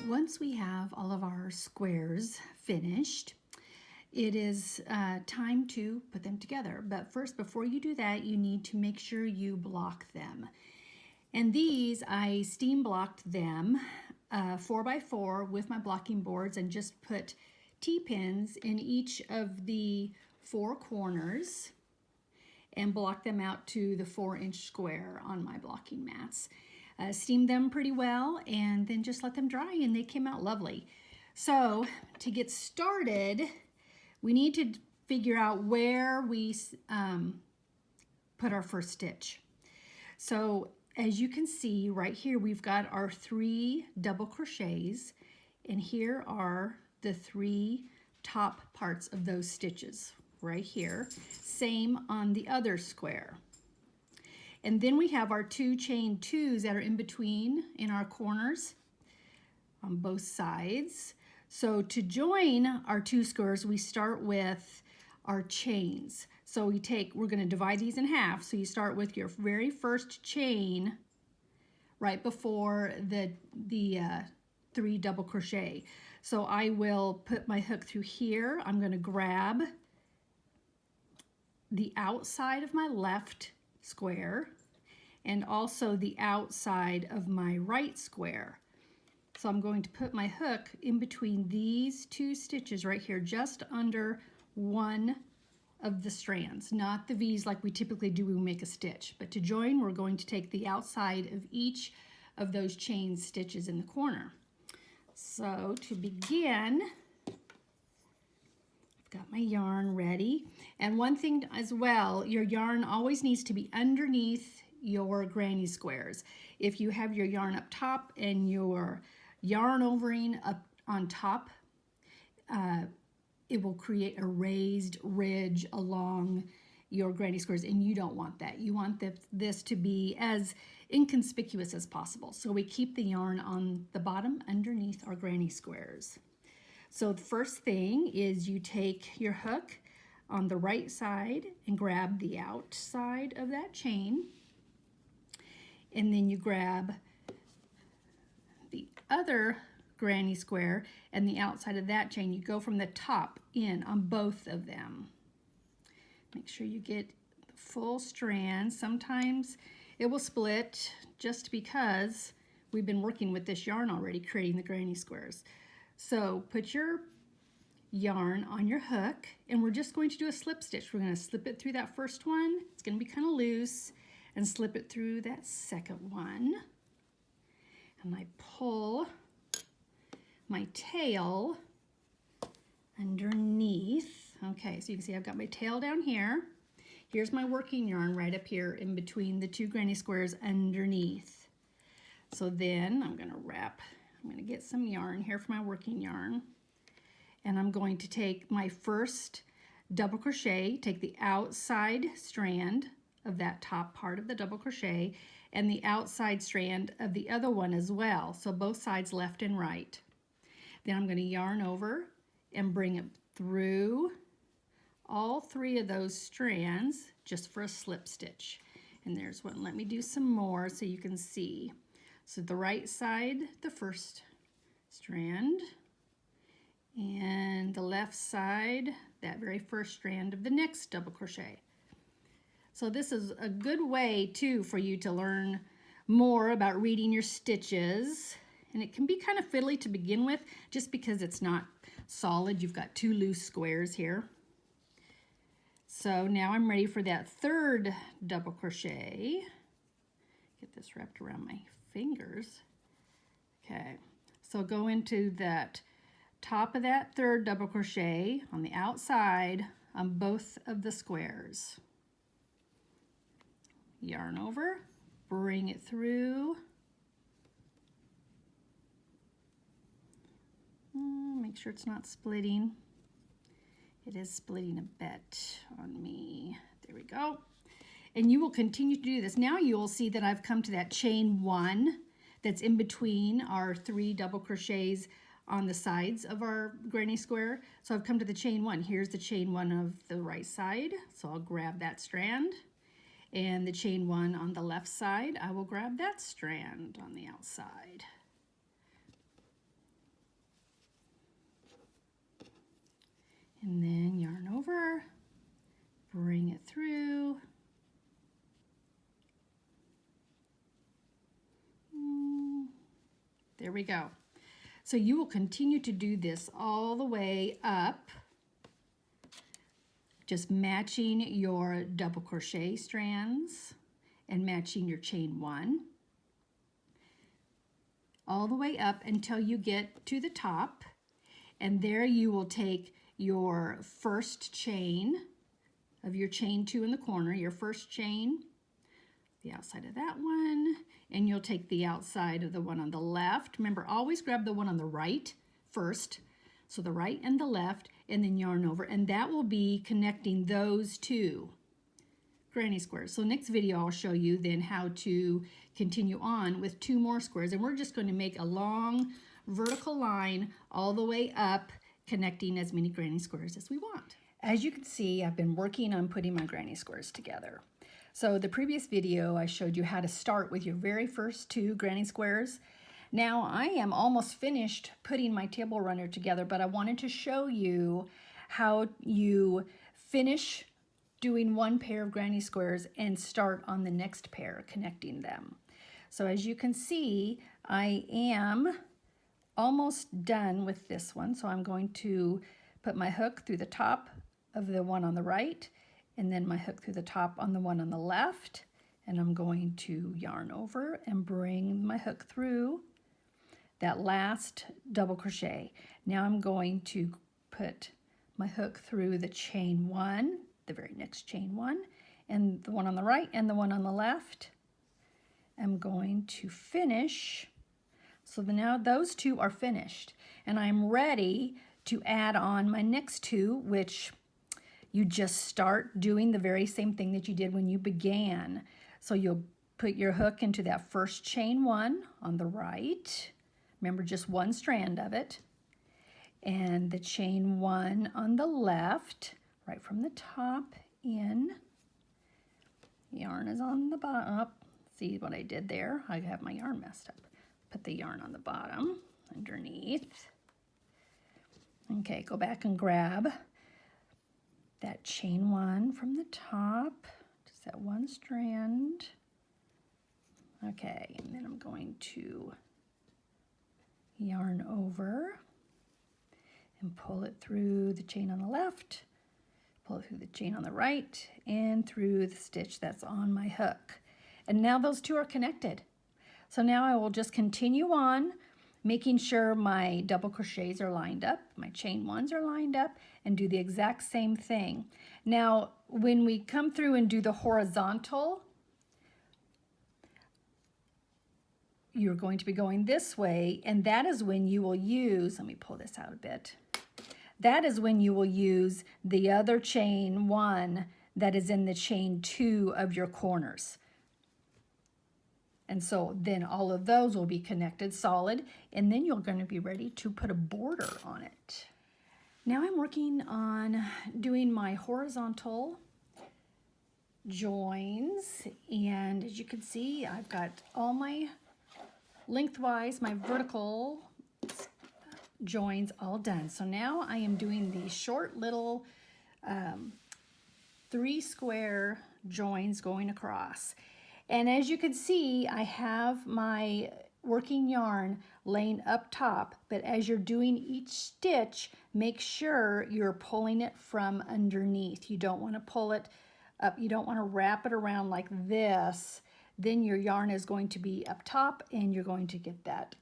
Once we have all of our squares finished, it is time to put them together. But first, before you do that, you need to make sure you block them. And these, I steam blocked them 4x4 with my blocking boards and just put T-pins in each of the 4 corners and block them out to the 4-inch square on my blocking mats. Steamed them pretty well and then just let them dry, and they came out lovely. So to get started, we need to figure out where we put our first stitch. So as you can see right here, we've got our 3 double crochets, and here are the 3 top parts of those stitches right here. Same on the other square. And then we have our 2 chain 2s that are in between in our corners on both sides. So to join our 2 squares, we start with our chains. So we're going to divide these in half. So you start with your very first chain right before the 3 double crochet. So I will put my hook through here. I'm going to grab the outside of my left square and also the outside of my right square. So I'm going to put my hook in between these 2 stitches right here, just under one of the strands, not the V's like we typically do when we make a stitch. But to join, we're going to take the outside of each of those chain stitches in the corner. So to begin, got my yarn ready. And one thing as well, your yarn always needs to be underneath your granny squares. If you have your yarn up top and your yarn overing up on top, it will create a raised ridge along your granny squares, and you don't want that. You want this to be as inconspicuous as possible. So we keep the yarn on the bottom underneath our granny squares. So the first thing is you take your hook on the right side and grab the outside of that chain. And then you grab the other granny square and the outside of that chain. You go from the top in on both of them. Make sure you get the full strand. Sometimes it will split just because we've been working with this yarn already, creating the granny squares. So put your yarn on your hook, and we're just going to do a slip stitch. We're going to slip it through that first one. It's going to be kind of loose, and slip it through that second one. And I pull my tail underneath. Okay, so you can see I've got my tail down here. Here's my working yarn right up here in between the 2 granny squares underneath. So then I'm going to get some yarn here for my working yarn, and I'm going to take my first double crochet, take the outside strand of that top part of the double crochet and the outside strand of the other one as well, so both sides left and right. Then I'm going to yarn over and bring it through all 3 of those strands just for a slip stitch. And there's one. Let me do some more so you can see. So the right side, the first strand, and the left side, that very first strand of the next double crochet. So this is a good way too for you to learn more about reading your stitches. And it can be kind of fiddly to begin with just because it's not solid. You've got 2 loose squares here. So now I'm ready for that 3rd double crochet. Get this wrapped around my fingers. Okay, so go into that top of that 3rd double crochet on the outside on both of the squares. Yarn over, bring it through. Make sure it's not splitting. It is splitting a bit on me. There we go. And you will continue to do this. Now you will see that I've come to that chain 1 that's in between our 3 double crochets on the sides of our granny square. So I've come to the chain 1. Here's the chain 1 of the right side. So I'll grab that strand. And the chain 1 on the left side, I will grab that strand on the outside. And then yarn over, bring it through. There we go. So you will continue to do this all the way up, just matching your double crochet strands and matching your chain 1 all the way up until you get to the top, and there you will take your first chain of your chain 2 in the corner, your first chain, the outside of that one, and you'll take the outside of the one on the left. Remember, always grab the one on the right first, so the right and the left, and then yarn over, and that will be connecting those two granny squares. So next video I'll show you then how to continue on with 2 more squares, and we're just going to make a long vertical line all the way up, connecting as many granny squares as we want. As you can see, I've been working on putting my granny squares together. So the previous video I showed you how to start with your very first 2 granny squares. Now I am almost finished putting my table runner together, but I wanted to show you how you finish doing 1 pair of granny squares and start on the next pair, connecting them. So as you can see, I am almost done with this one. So I'm going to put my hook through the top of the one on the right, and then my hook through the top on the one on the left, and I'm going to yarn over and bring my hook through that last double crochet. Now I'm going to put my hook through the chain 1, the very next chain 1, and the one on the right and the one on the left. I'm going to finish. So now those 2 are finished, and I'm ready to add on my next 2, which you just start doing the very same thing that you did when you began. So you'll put your hook into that first chain 1 on the right. Remember, just 1 strand of it. And the chain 1 on the left, right from the top in. Yarn is on the bottom. Oh, see what I did there? I have my yarn messed up. Put the yarn on the bottom, underneath. Okay, go back and grab that chain 1 from the top, just that 1 strand. Okay, and then I'm going to yarn over and pull it through the chain on the left, pull it through the chain on the right, and through the stitch that's on my hook. And now those 2 are connected. So now I will just continue on, making sure my double crochets are lined up, my chain 1s are lined up, and do the exact same thing. Now, when we come through and do the horizontal, you're going to be going this way, and that is when you will use, let me pull this out a bit, that is when you will use the other chain 1 that is in the chain 2 of your corners. And so then all of those will be connected solid, and then you're going to be ready to put a border on it. Now I'm working on doing my horizontal joins, and as you can see, I've got all my lengthwise, my vertical joins all done. So now I am doing these short little 3 square joins going across. And as you can see, I have my working yarn laying up top, but as you're doing each stitch, make sure you're pulling it from underneath. You don't want to pull it up, you don't want to wrap it around like this. Then your yarn is going to be up top and you're going to get that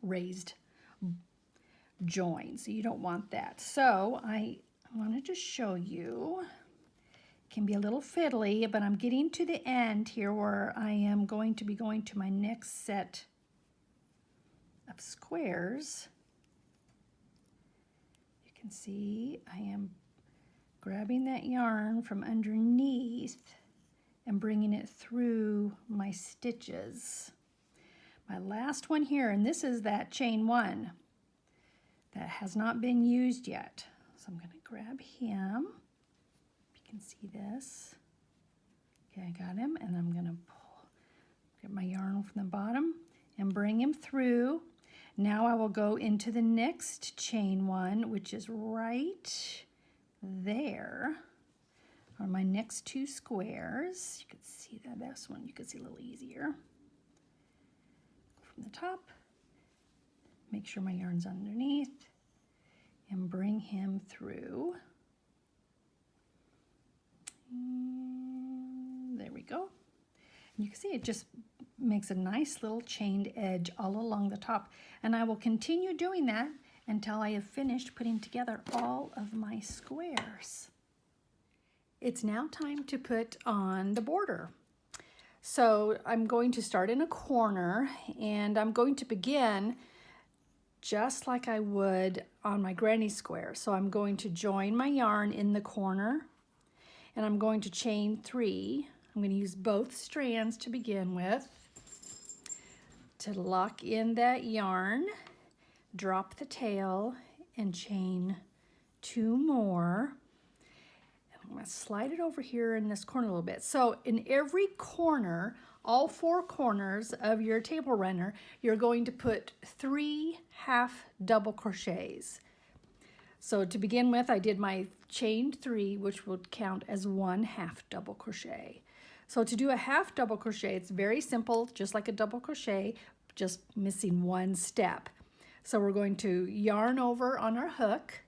raised join. So you don't want that. So I wanted to show you. Can be a little fiddly, but I'm getting to the end here where I am going to be going to my next set of squares. You can see I am grabbing that yarn from underneath and bringing it through my stitches. My last one here, and this is that chain 1 that has not been used yet. So I'm going to grab him. You can see this. Okay, I got him, and I'm going to get my yarn from the bottom and bring him through. Now I will go into the next chain one, which is right there on my next two squares. You can see that this one you can see a little easier. From the top, make sure my yarn's underneath, and bring him through. And there we go. And you can see it just makes a nice little chained edge all along the top. And I will continue doing that until I have finished putting together all of my squares. It's now time to put on the border. So I'm going to start in a corner, and I'm going to begin just like I would on my granny square. So I'm going to join my yarn in the corner, and I'm going to chain 3. I'm going to use both strands to begin with to lock in that yarn, drop the tail, and chain 2 more. I'm going to slide it over here in this corner a little bit. So in every corner, all 4 corners of your table runner, you're going to put 3 half double crochets. So to begin with, I did my chained 3, which would count as 1 half double crochet. So to do a half double crochet, it's very simple, just like a double crochet, just missing 1 step. So we're going to yarn over on our hook.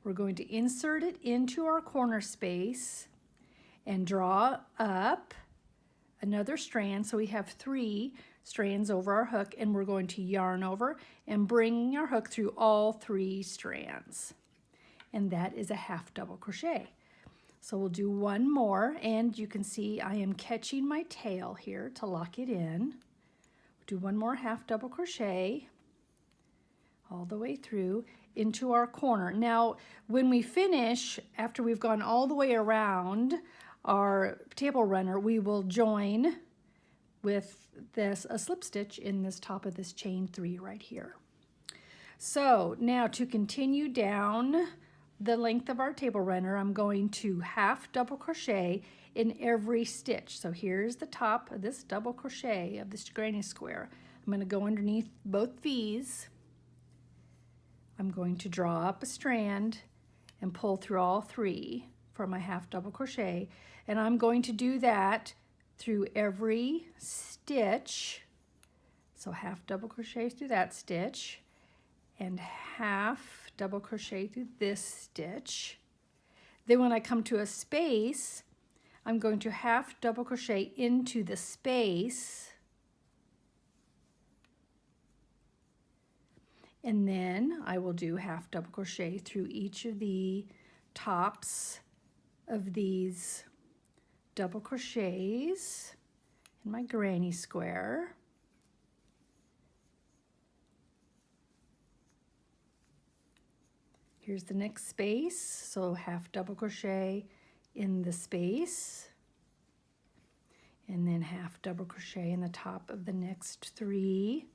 We're going to insert it into our corner space and draw up another strand. So we have 3 strands over our hook, and we're going to yarn over and bring our hook through all 3 strands. And that is a half double crochet. So we'll do 1 more, and you can see I am catching my tail here to lock it in. Do 1 more half double crochet all the way through into our corner. Now, when we finish, after we've gone all the way around our table runner, we will join with this a slip stitch in this top of this chain 3 right here. So now to continue down the length of our table runner, I'm going to half double crochet in every stitch. So here's the top of this double crochet of this granny square. I'm going to go underneath both these. I'm going to draw up a strand and pull through all 3 for my half double crochet, and I'm going to do that through every stitch. So half double crochet through that stitch and half double crochet through this stitch. Then when I come to a space, I'm going to half double crochet into the space, and then I will do half double crochet through each of the tops of these double crochets in my granny square. Here's the next space, so half double crochet in the space, and then half double crochet in the top of the next 3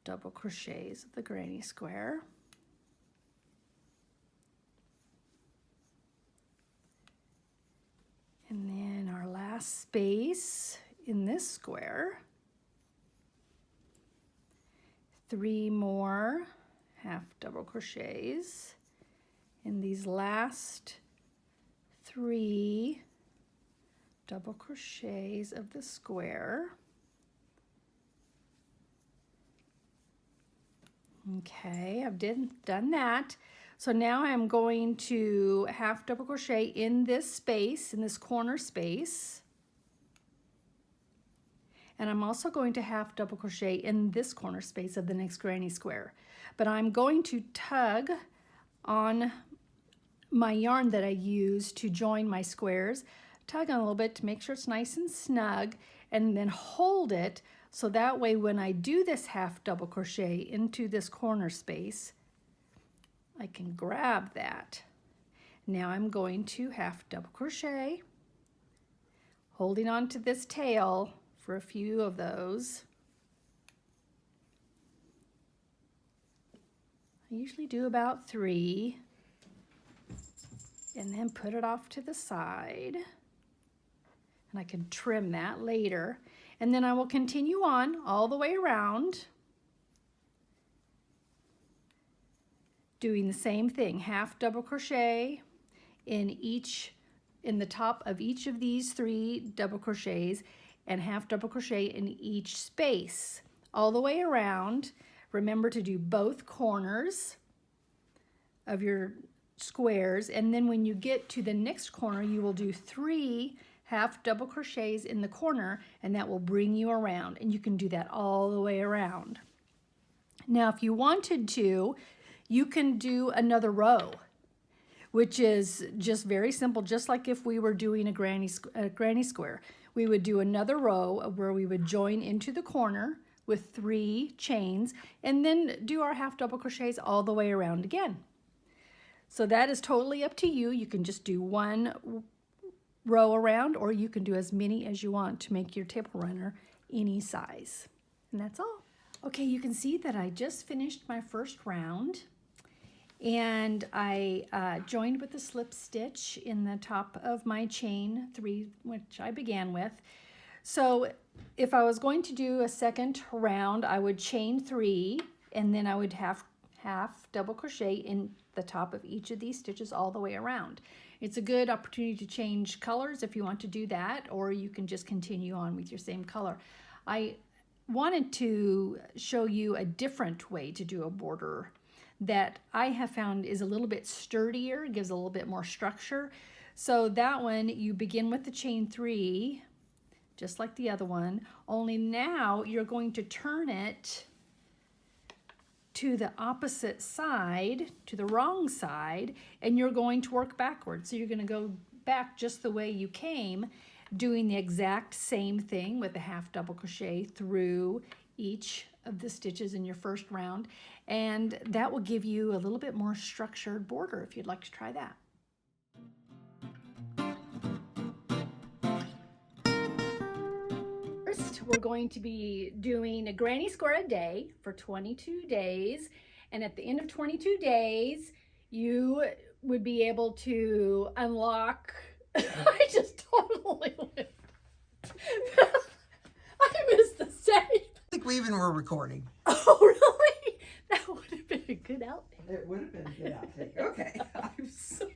double crochets of the granny square. And then our last space in this square, 3 more half double crochets in these last 3 double crochets of the square. Okay, I've done that. So now I'm going to half double crochet in this space, in this corner space. And I'm also going to half double crochet in this corner space of the next granny square. But I'm going to tug on my yarn that I use to join my squares, tug on a little bit to make sure it's nice and snug, and then hold it so that way when I do this half double crochet into this corner space, I can grab that. Now I'm going to half double crochet, holding on to this tail for a few of those. I usually do about 3, and then put it off to the side. And I can trim that later. And then I will continue on all the way around doing the same thing, half double crochet in the top of each of these 3 double crochets and half double crochet in each space all the way around. Remember to do both corners of your squares, and then when you get to the next corner you will do 3 half double crochets in the corner, and that will bring you around, and you can do that all the way around. Now if you wanted to, you can do another row, which is just very simple, just like if we were doing a granny square. We would do another row where we would join into the corner with 3 chains and then do our half double crochets all the way around again. So that is totally up to you. You can just do 1 row around, or you can do as many as you want to make your table runner any size. And that's all. Okay, you can see that I just finished my first round, and I joined with the slip stitch in the top of my chain 3, which I began with. So if I was going to do a second round, I would chain 3, and then I would half double crochet in the top of each of these stitches all the way around. It's a good opportunity to change colors if you want to do that, or you can just continue on with your same color. I wanted to show you a different way to do a border that I have found is a little bit sturdier, gives a little bit more structure. So that one, you begin with the chain 3, just like the other one, only now you're going to turn it to the opposite side, to the wrong side, and you're going to work backwards. So you're going to go back just the way you came, doing the exact same thing with a half double crochet through each of the stitches in your first round, and that will give you a little bit more structured border if you'd like to try that. First, we're going to be doing a granny square a day for 22 days, and at the end of 22 days you would be able to unlock I just totally went. I missed the save. I think we even were recording. Oh, really? That would have been a good outtake. It would have been a good outtake. Okay. I'm so